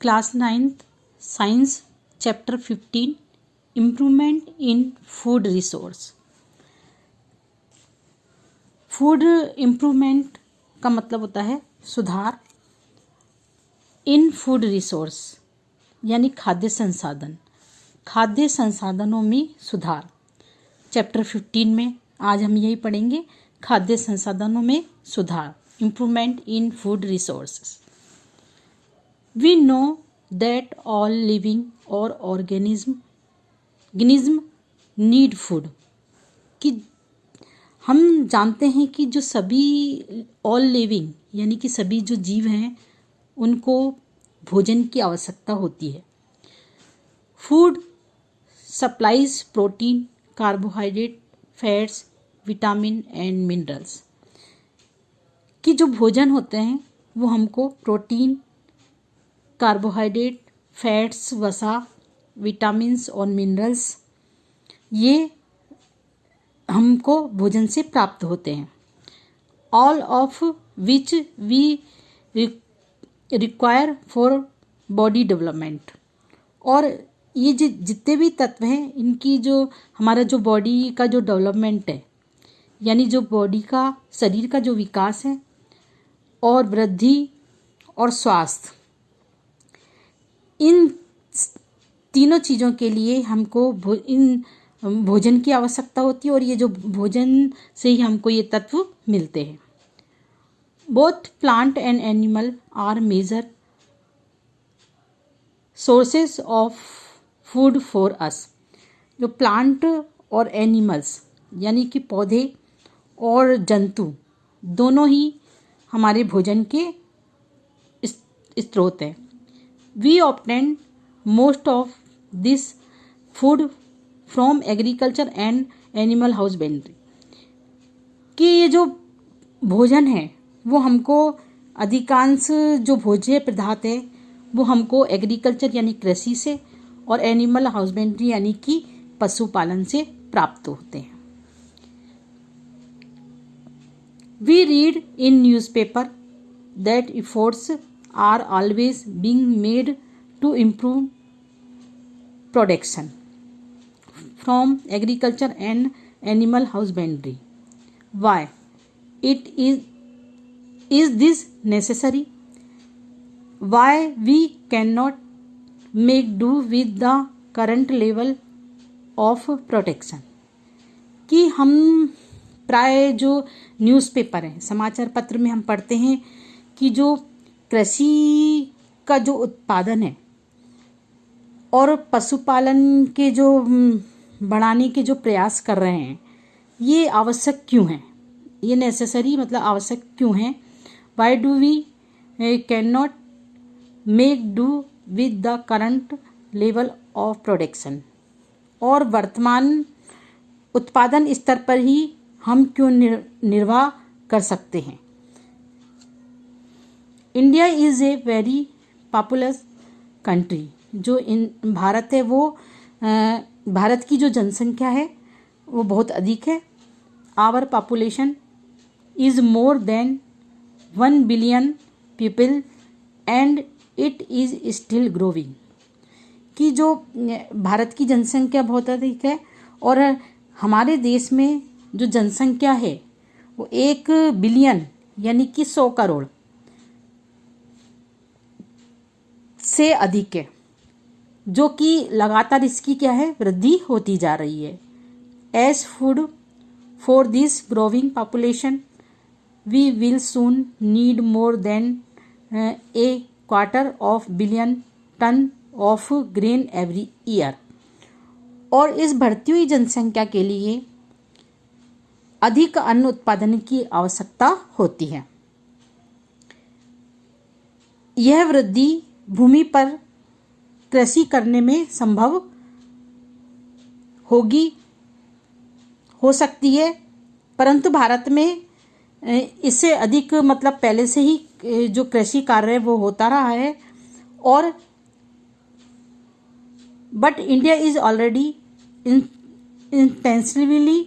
Class 9th science chapter 15 improvement in food resource. Food improvement का मतलब होता है सुधार इन फूड रिसोर्स यानी खाद्य संसाधन, खाद्य संसाधनों में सुधार। चैप्टर 15 में आज हम यही पढ़ेंगे, खाद्य संसाधनों में सुधार, improvement in food resources. We know that all living और ऑर्गेनिज्म नीड फूड, कि हम जानते हैं कि जो सभी ऑल लिविंग यानी कि सभी जो जीव हैं उनको भोजन की आवश्यकता होती है। Food supplies protein, carbohydrate, fats, vitamin and minerals, कि जो भोजन होते हैं वो हमको प्रोटीन, कार्बोहाइड्रेट, फैट्स, वसा, विटामिन्स और मिनरल्स ये हमको भोजन से प्राप्त होते हैं। All of which we require for body development, और ये जितने भी तत्व हैं इनकी जो हमारा जो बॉडी का जो डेवलपमेंट है यानी जो बॉडी का शरीर का जो विकास है और वृद्धि और स्वास्थ्य, इन तीनों चीज़ों के लिए हमको इन भोजन की आवश्यकता होती है और ये जो भोजन से ही हमको ये तत्व मिलते हैं। Both plant and animal are major sources of food for us. जो प्लांट और एनिमल्स यानी कि पौधे और जंतु दोनों ही हमारे भोजन के स्रोत हैं। We obtain most of this food from agriculture and animal husbandry, कि ये जो भोजन है वो हमको अधिकांश जो भोज्य पदार्थ है वो हमको एग्रीकल्चर यानी कृषि से और एनिमल हाउसबेंड्री यानी कि पशुपालन से प्राप्त होते हैं। We read in newspaper that efforts are always being made to improve production from agriculture and animal husbandry. Why? It is this necessary? Why we cannot make do with the current level of protection? कि हम प्राय जो newspaper है, समाचार पत्र में हम पढ़ते हैं कि जो कृषि का जो उत्पादन है और पशुपालन के जो बढ़ाने के जो प्रयास कर रहे हैं ये आवश्यक क्यों हैं, ये नेसेसरी मतलब आवश्यक क्यों हैं। Why do we can not make do with the current level of production, और वर्तमान उत्पादन स्तर पर ही हम क्यों निर्वाह कर सकते हैं। India is a very populace country, जो भारत है वो भारत की जो जनसंख्या है वो बहुत अधिक है। Our population is more than 1 billion people and it is still growing, कि जो भारत की जनसंख्या बहुत अधिक है और हमारे देश में जो जनसंख्या है वो 1 बिलियन यानी कि 100 करोड़ से अधिक है, जो कि लगातार इसकी क्या है वृद्धि होती जा रही है। As food for this growing population we will soon need more than a quarter of billion ton of grain every year, और इस बढ़ती हुई जनसंख्या के लिए अधिक अन्न उत्पादन की आवश्यकता होती है। यह वृद्धि भूमि पर कृषि करने में संभव हो सकती है, परंतु भारत में इससे अधिक मतलब पहले से ही जो कृषि कार्य है वो होता रहा है, और but India is already intensively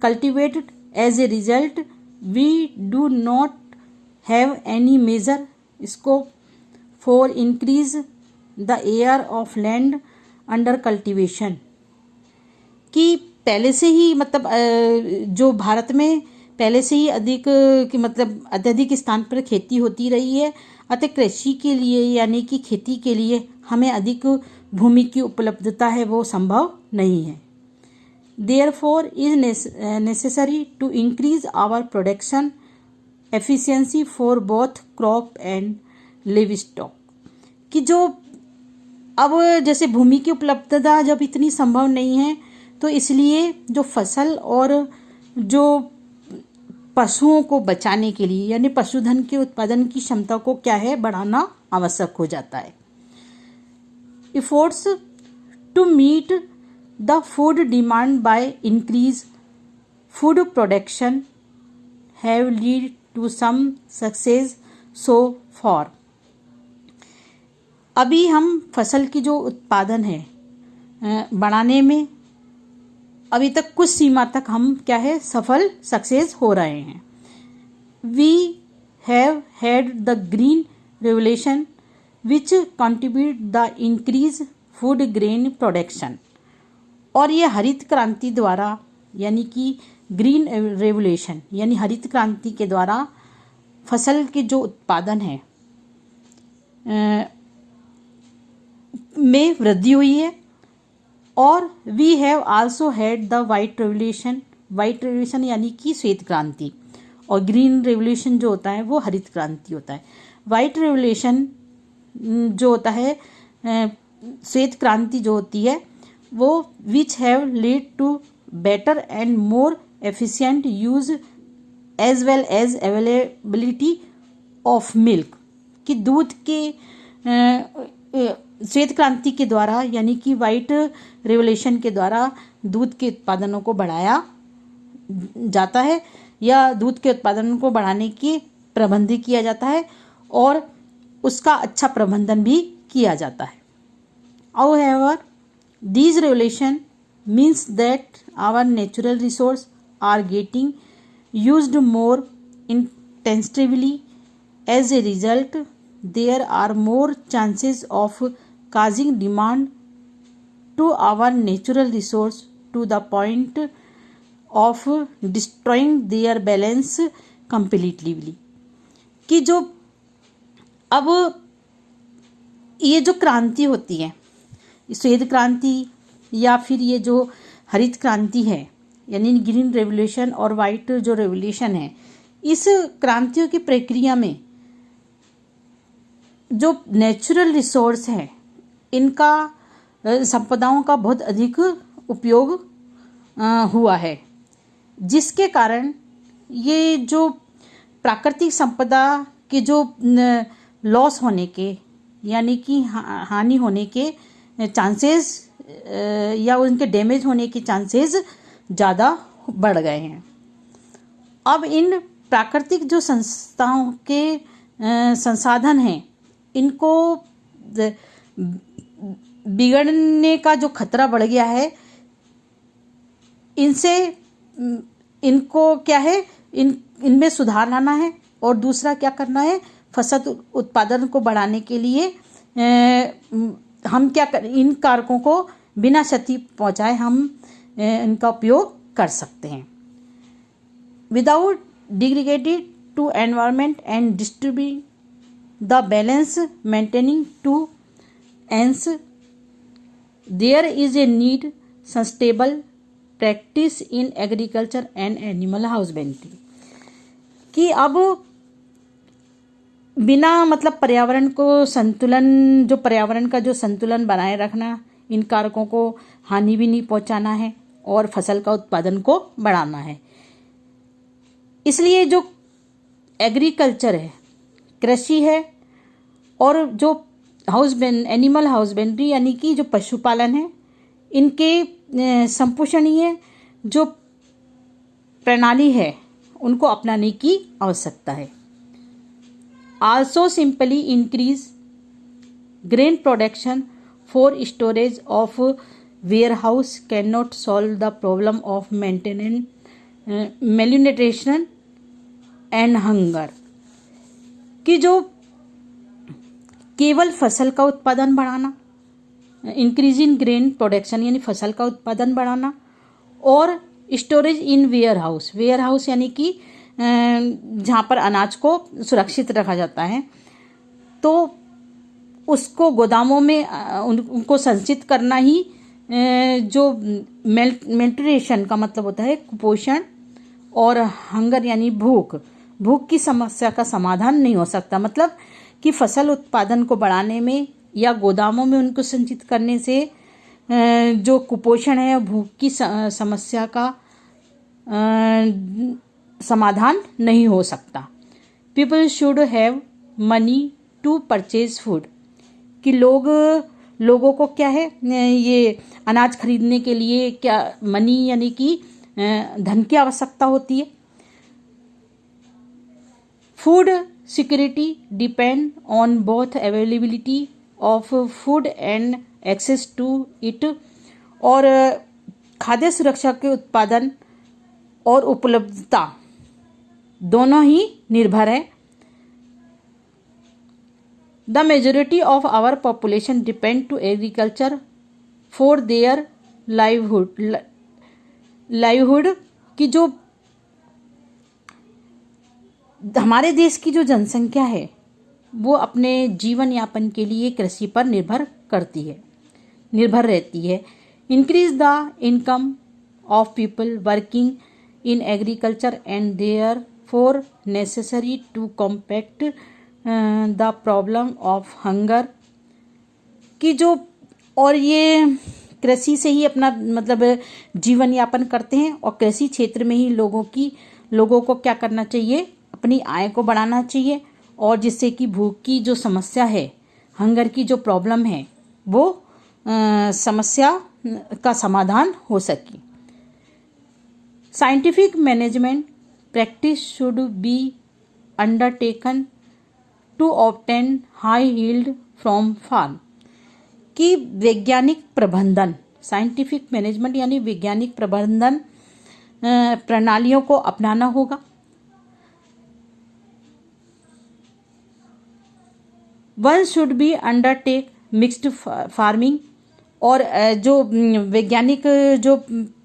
cultivated. As a result we do not have any major scope for increase the area of land under cultivation, कि पहले से ही मतलब जो भारत में पहले से ही अधिक कि मतलब अत्यधिक स्थान पर खेती होती रही है, अतः कृषि के लिए यानी कि खेती के लिए हमें अधिक भूमि की उपलब्धता है वो संभव नहीं है। Therefore is necessary to increase our production efficiency for both crop and livestock, कि जो अब जैसे भूमि की उपलब्धता जब इतनी संभव नहीं है तो इसलिए जो फसल और जो पशुओं को बचाने के लिए यानी पशुधन के उत्पादन की क्षमता को क्या है बढ़ाना आवश्यक हो जाता है। Efforts to meet the food demand by increase food production have led to some success so far। अभी हम फसल की जो उत्पादन है बढ़ाने में अभी तक कुछ सीमा तक हम क्या है सफल सक्सेस हो रहे हैं। We have had the green revolution which contribute the increase food grain production, और ये हरित क्रांति द्वारा यानी कि ग्रीन रेवोल्यूशन यानी हरित क्रांति के द्वारा फसल के जो उत्पादन है में वृद्धि हुई है। और we have also had the white revolution यानी कि श्वेत क्रांति, और ग्रीन रेवोल्यूशन जो होता है वो हरित क्रांति होता है। वाइट रेवोल्यूशन जो होता है श्वेत क्रांति जो होती है वो which have lead to better and more efficient use as well as availability of milk, कि दूध के श्वेत क्रांति के द्वारा यानी कि वाइट रेवोल्यूशन के द्वारा दूध के उत्पादनों को बढ़ाया जाता है या दूध के उत्पादन को बढ़ाने की प्रबंध किया जाता है और उसका अच्छा प्रबंधन भी किया जाता है। However, these revolution means that our natural resources are getting used more intensively. As a result, there are more chances of causing demand to our natural resource to the point of destroying their balance completely। कि जो अब ये जो क्रांति होती है श्वेत क्रांति या फिर ये जो हरित क्रांति है यानी ग्रीन रेवोल्यूशन और वाइट जो रेवोल्यूशन है, इस क्रांतियों की प्रक्रिया में जो नेचुरल रिसोर्स है इनका संपदाओं का बहुत अधिक उपयोग हुआ है, जिसके कारण ये जो प्राकृतिक संपदा के जो लॉस होने के यानी कि हानि होने के चांसेस या उनके डैमेज होने के चांसेस ज़्यादा बढ़ गए हैं। अब इन प्राकृतिक जो संस्थाओं के संसाधन हैं इनको बिगड़ने का जो खतरा बढ़ गया है, इनसे इनको क्या है इनमें सुधार लाना है और दूसरा क्या करना है फसल उत्पादन को बढ़ाने के लिए हम क्या कर इन कारकों को बिना क्षति पहुंचाए हम इनका उपयोग कर सकते हैं। Without degraded to environment and disturbing the balance maintaining to ends there is a need sustainable practice in agriculture and animal husbandry, कि अब बिना मतलब पर्यावरण को संतुलन जो पर्यावरण का जो संतुलन बनाए रखना, इन कारकों को हानि भी नहीं पहुंचाना है और फसल का उत्पादन को बढ़ाना है। इसलिए जो एग्रीकल्चर है कृषि है और जो एनिमल हाउसबेंड्री यानी कि जो पशुपालन है इनके संपोषणीय जो प्रणाली है उनको अपनाने की आवश्यकता है। Also simply increase grain production for storage of warehouse cannot solve the problem of maintaining malnutrition and hunger, कि जो केवल फसल का उत्पादन बढ़ाना, इंक्रीज इन ग्रेन प्रोडक्शन यानी फसल का उत्पादन बढ़ाना, और storage in warehouse, warehouse यानी कि जहाँ पर अनाज को सुरक्षित रखा जाता है, तो उसको गोदामों में उनको संचित करना ही जो मेल्ट्रेशन का मतलब होता है कुपोषण और हंगर यानी भूख की समस्या का समाधान नहीं हो सकता। मतलब कि फसल उत्पादन को बढ़ाने में या गोदामों में उनको संचित करने से जो कुपोषण है, भूख की समस्या का समाधान नहीं हो सकता। People should have money to purchase food, कि लोगों को क्या है, ये अनाज खरीदने के लिए क्या मनी यानी कि धन की आवश्यकता होती है। Food security depend on both availability of food and access to it, और खाद्य सुरक्षा के उत्पादन और उपलब्धता दोनों ही निर्भर है। The majority of our population depend to agriculture for their livelihood की जो हमारे देश की जो जनसंख्या है वो अपने जीवन यापन के लिए कृषि पर निर्भर रहती है। Increase the income of people working in agriculture and therefore necessary to compact the problem of hunger, कि जो और ये कृषि से ही अपना मतलब जीवन यापन करते हैं, और कृषि क्षेत्र में ही लोगों को क्या करना चाहिए, अपनी आय को बढ़ाना चाहिए, और जिससे कि भूख की जो समस्या है, हंगर की जो प्रॉब्लम है, वो समस्या का समाधान हो सके। Scientific management practice should be undertaken to obtain high yield from farm, कि वैज्ञानिक प्रबंधन, साइंटिफिक मैनेजमेंट यानी वैज्ञानिक प्रबंधन प्रणालियों को अपनाना होगा। One should be undertake mixed farming, और जो वैज्ञानिक जो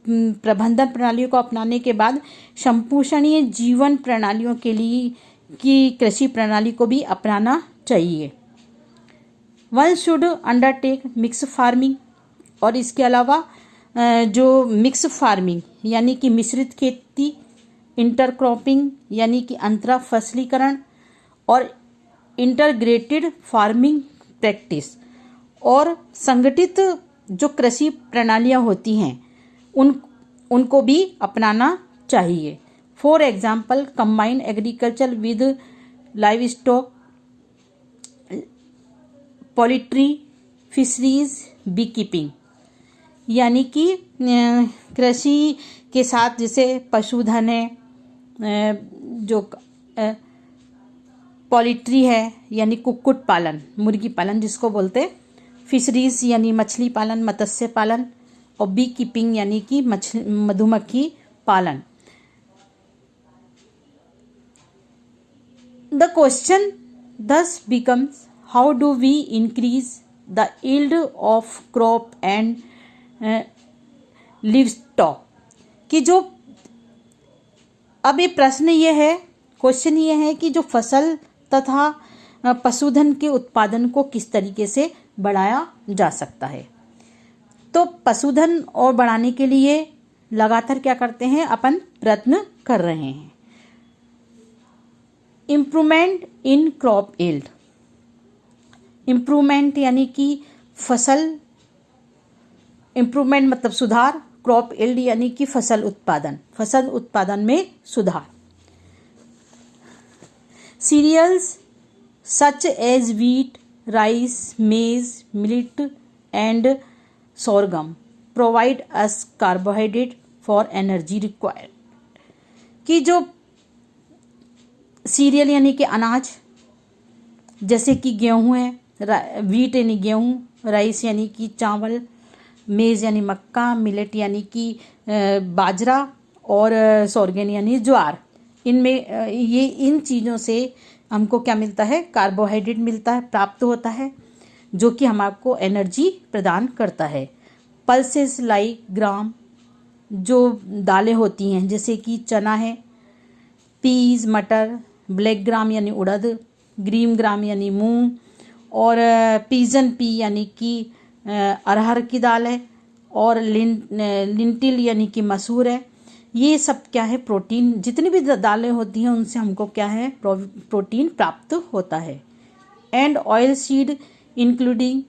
प्रबंधन प्रणालियों को अपनाने के बाद संपोषणीय जीवन प्रणालियों के लिए की कृषि प्रणाली को भी अपनाना चाहिए। One should undertake mix farming, और इसके अलावा जो मिक्स फार्मिंग यानी कि मिश्रित खेती, इंटरक्रॉपिंग यानी कि अंतरा फसलीकरण, और इंटरग्रेटेड फार्मिंग प्रैक्टिस, और संगठित जो कृषि प्रणालियाँ होती हैं उनको भी अपनाना चाहिए। For example combine agriculture with livestock, poultry, fisheries, beekeeping, यानी कि कृषि के साथ जैसे पशुधन है, जो पोल्ट्री है यानी कुक्कुट पालन, मुर्गी पालन जिसको बोलते, फिशरीज यानी मछली पालन, मत्स्य पालन, और बी कीपिंग यानी कि मधुमक्खी पालन। The question thus becomes, how do we increase the yield of crop and livestock, कि जो अब ये प्रश्न ये है, क्वेश्चन ये है कि जो फसल तथा पशुधन के उत्पादन को किस तरीके से बढ़ाया जा सकता है। तो पशुधन और बढ़ाने के लिए लगातार क्या करते हैं, अपन प्रयत्न कर रहे हैं। Improvement in crop yield, improvement यानी कि फसल, इम्प्रूवमेंट मतलब सुधार, क्रॉप यील्ड यानी कि फसल उत्पादन में सुधार। Cereals such as wheat, rice, maize, millet and sorghum provide us carbohydrate for energy required, कि जो सीरियल यानी कि अनाज जैसे कि गेहूं है, व्हीट यानी गेहूं, राइस यानी कि चावल, मेज यानी मक्का, मिलेट यानी कि बाजरा, और सोरगन यानी ज्वार, इनमें ये इन चीज़ों से हमको क्या मिलता है, कार्बोहाइड्रेट मिलता है, प्राप्त होता है, जो कि हमको एनर्जी प्रदान करता है। पल्सेस लाइक ग्राम, जो दालें होती हैं जैसे कि चना है, पीज मटर, ब्लैक ग्राम यानी उड़द, ग्रीन ग्राम यानी मूंग, और पीजन पी यानी कि अरहर की दाल है, और लिंटिल यानी कि मसूर है। ये सब क्या है, प्रोटीन, जितनी भी दालें होती हैं उनसे हमको क्या है, प्रोटीन प्राप्त होता है। And oil seed including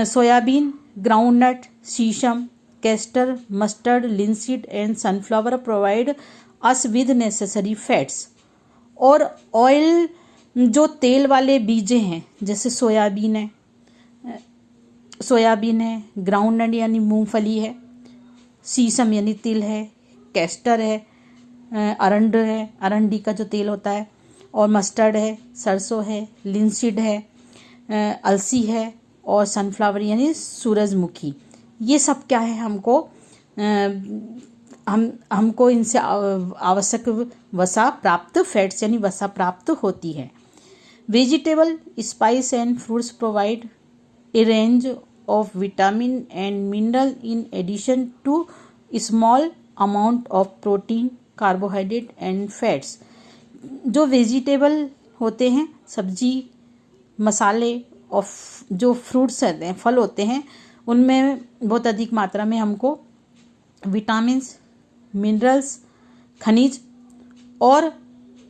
soybean, groundnut, sesame, castor, mustard, linseed and sunflower provide us with necessary fats. और ऑयल, जो तेल वाले बीजे हैं जैसे सोयाबीन है, ग्राउंडनट यानी मूंगफली है, सीसम यानी तिल है, कैस्टर है, अरंड है, अरंडी का जो तेल होता है, और मस्टर्ड है, सरसों है, लिंसीड है, अलसी है, और सनफ्लावर यानी सूरजमुखी। ये सब क्या है, हमको इनसे आवश्यक वसा प्राप्त, फैट्स यानी वसा प्राप्त होती है। Vegetable, spice and fruits provide a range of vitamin and mineral in addition to small amount of protein, carbohydrate and fats. जो वेजिटेबल होते हैं, सब्जी, मसाले, और जो फ्रूट्स होते हैं, फल होते हैं, उनमें बहुत अधिक मात्रा में हमको विटामिन्स, मिनरल्स, खनिज और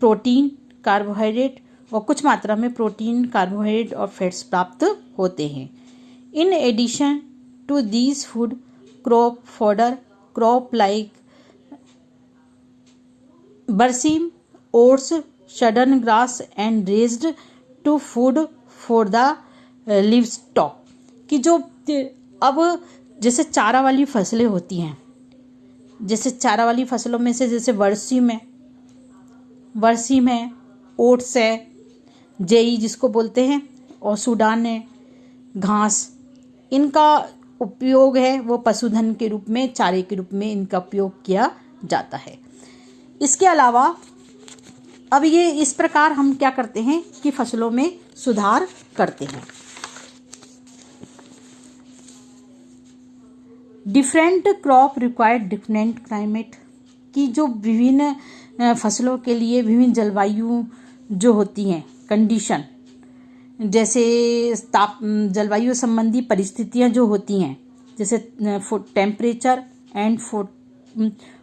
प्रोटीन, कार्बोहाइड्रेट, और कुछ मात्रा में प्रोटीन, कार्बोहाइड्रेट और फैट्स प्राप्त होते हैं। In addition to these food, crop fodder, crop like berseem, oats, Sudan grass and raised to food for the livestock. कि जो अब जैसे चारा वाली फसलें होती हैं, जैसे चारा वाली फसलों में से जैसे बरसीम है, ओट्स है, जेई जिसको बोलते हैं, और सूडान है, घास, इनका उपयोग है वो पशुधन के रूप में, चारे के रूप में इनका उपयोग किया जाता है। इसके अलावा अब ये इस प्रकार हम क्या करते हैं कि फसलों में सुधार करते हैं। Different crop required different climate, कि जो विभिन्न फसलों के लिए विभिन्न जलवायु जो होती हैं, कंडीशन, जैसे जलवायु संबंधी परिस्थितियां जो होती हैं, जैसे temperature and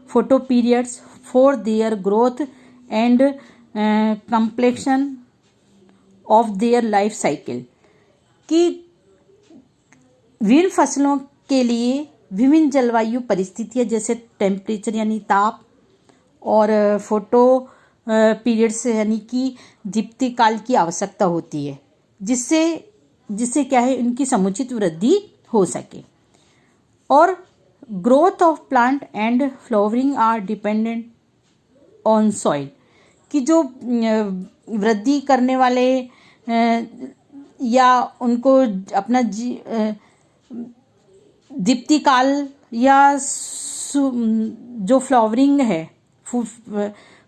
photo periods for their growth and complexion of their life cycle, कि विभिन्न फसलों के लिए विभिन्न जलवायु परिस्थितियां जैसे टेम्परेचर यानी ताप, और फोटो पीरियड्स यानी कि दीप्ति काल की आवश्यकता होती है, जिससे क्या है, इनकी समुचित वृद्धि हो सके। और growth of plant and flowering are dependent on soil, कि जो वृद्धि करने वाले या उनको अपना दीप्ति काल या जो फ्लावरिंग है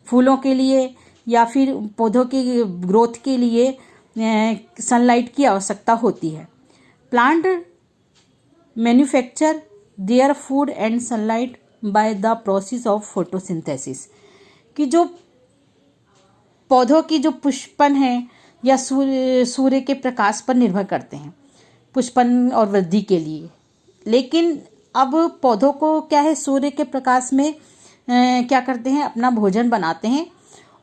फूलों के लिए या फिर पौधों के ग्रोथ के लिए सनलाइट की आवश्यकता होती है। Plant manufacture their food and sunlight by the process of photosynthesis, कि जो पौधों की जो पुष्पन है या सूर्य के प्रकाश पर निर्भर करते हैं पुष्पन और वृद्धि के लिए। लेकिन अब पौधों को क्या है, सूर्य के प्रकाश में क्या करते हैं, अपना भोजन बनाते हैं,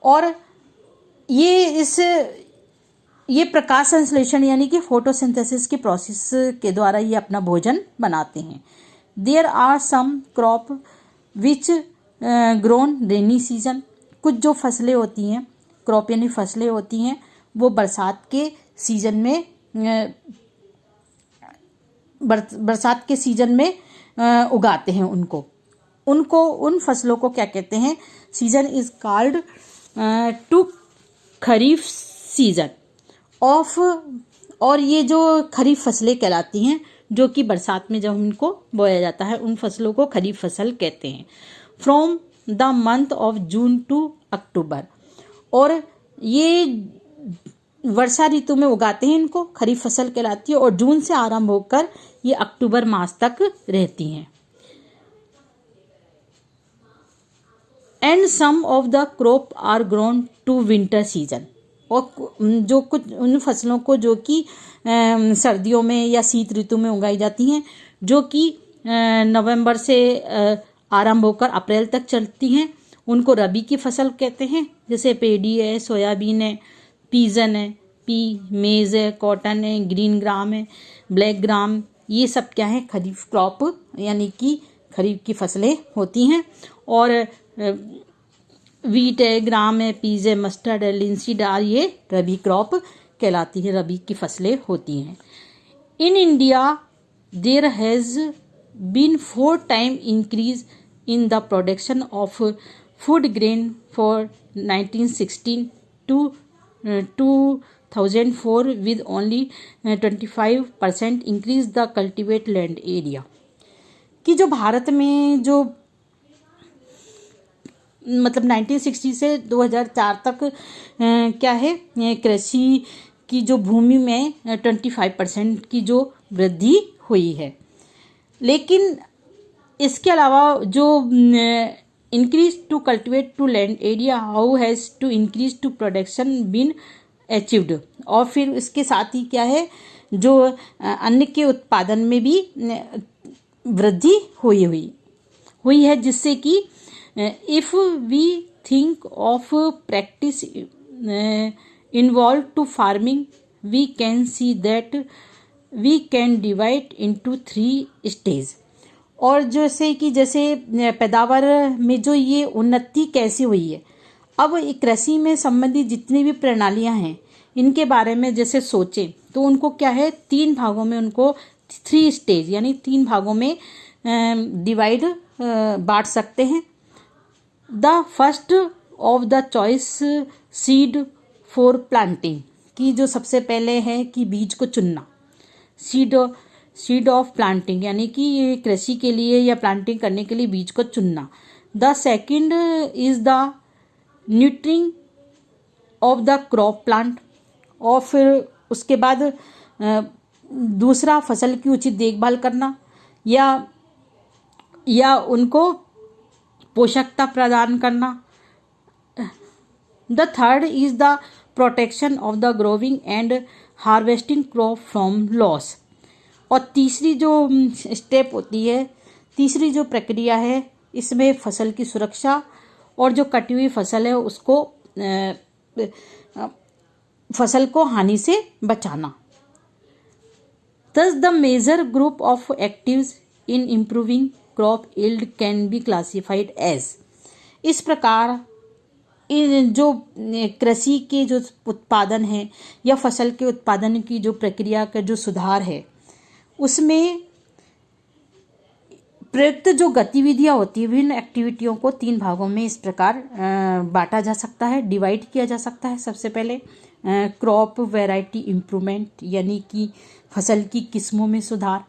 और ये प्रकाश संश्लेषण यानी कि फोटोसिंथेसिस के प्रोसेस के द्वारा ये अपना भोजन बनाते हैं। There are some crop which grown rainy season, कुछ जो फसलें होती हैं, क्रॉप यानी फसलें होती हैं, वो बरसात के सीजन में उगाते हैं उन फसलों को क्या कहते हैं, season is called to kharif season of, और ये जो खरीफ फसलें कहलाती हैं जो कि बरसात में जब इनको बोया जाता है, उन फसलों को खरीफ फसल कहते हैं। From the month of June to October, और ये वर्षा ऋतु में उगाते हैं, इनको खरीफ फसल कहलाती है और जून से आरंभ होकर ये अक्टूबर मास तक रहती हैं। And some of the crop are grown to winter season, और जो कुछ उन फसलों को जो कि सर्दियों में या शीत ऋतु में उगाई जाती हैं, जो कि नवंबर से आरंभ होकर अप्रैल तक चलती हैं, उनको रबी की फसल कहते हैं। जैसे पेडी है, सोयाबीन है, पीजन है, मेज़ है, कॉटन है, ग्रीन ग्राम है, ब्लैक ग्राम, ये सब क्या है, खरीफ क्रॉप यानी कि खरीफ की फसलें होती हैं। और वीट है, ग्राम है, पीज है, मस्टर्ड है, लिंसीड आर ये रबी क्रॉप कहलाती है, रबी की फसलें होती हैं। In India there has been 4 time increase in the production of food grain for 1916 to 2004 with only 25% increase the cultivate land area। कि जो भारत में जो मतलब 1960 से 2004 तक क्या है, कृषि की जो भूमि में 25% की जो वृद्धि हुई है। लेकिन इसके अलावा जो increase to cultivate to land area, how has to increase to production been achieved, और फिर इसके साथ ही क्या है, जो अन्न के उत्पादन में भी वृद्धि हुई है, जिससे कि if we think of practice involve to farming, we can see that we can divide into 3 stage. और जैसे पैदावार में जो ये उन्नति कैसे हुई है, अब कृषि में संबंधित जितनी भी प्रणालियां हैं, इनके बारे में जैसे सोचें तो उनको क्या है, 3 भागों में, उनको 3 स्टेज यानी 3 भागों में डिवाइड बांट सकते हैं। The first of the choice seed for planting, कि जो सबसे पहले है कि बीज को चुनना, सीड ऑफ प्लांटिंग यानी कि कृषि के लिए या प्लांटिंग करने के लिए बीज को चुनना। The second is the nurturing of the crop plant, और फिर उसके बाद दूसरा फसल की उचित देखभाल करना या उनको पोषकता प्रदान करना। The third is the protection of the growing and harvesting crop from loss. और तीसरी जो स्टेप होती है, तीसरी जो प्रक्रिया है, इसमें फसल की सुरक्षा और जो कटी हुई फसल है उसको फसल को हानि से बचाना। Thus the major group of activities in improving crop yield can be classified as, इस प्रकार इन जो कृषि के जो उत्पादन है या फसल के उत्पादन की जो प्रक्रिया का जो सुधार है, उसमें प्रयुक्त जो गतिविधियां होती है, विभिन्न एक्टिविटियों को 3 भागों में इस प्रकार बांटा जा सकता है, डिवाइड किया जा सकता है। सबसे पहले क्रॉप वैरायटी इम्प्रूवमेंट यानी कि फसल की किस्मों में सुधार,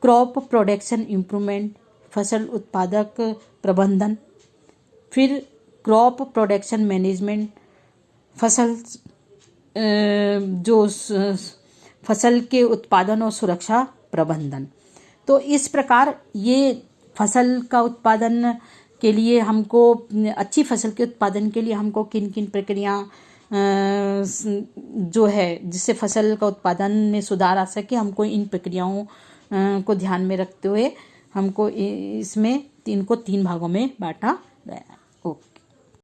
क्रॉप प्रोडक्शन इम्प्रूवमेंट फसल उत्पादक प्रबंधन, फिर क्रॉप प्रोडक्शन मैनेजमेंट फसल जो फसल के उत्पादन और सुरक्षा प्रबंधन। तो इस प्रकार ये फसल का उत्पादन के लिए हमको, अच्छी फसल के उत्पादन के लिए हमको किन किन प्रक्रिया जो है जिससे फसल का उत्पादन में सुधार आ सके, हमको इन प्रक्रियाओं को ध्यान में रखते हुए हमको इसमें इनको 3 भागों में बांटा गया है। ओके।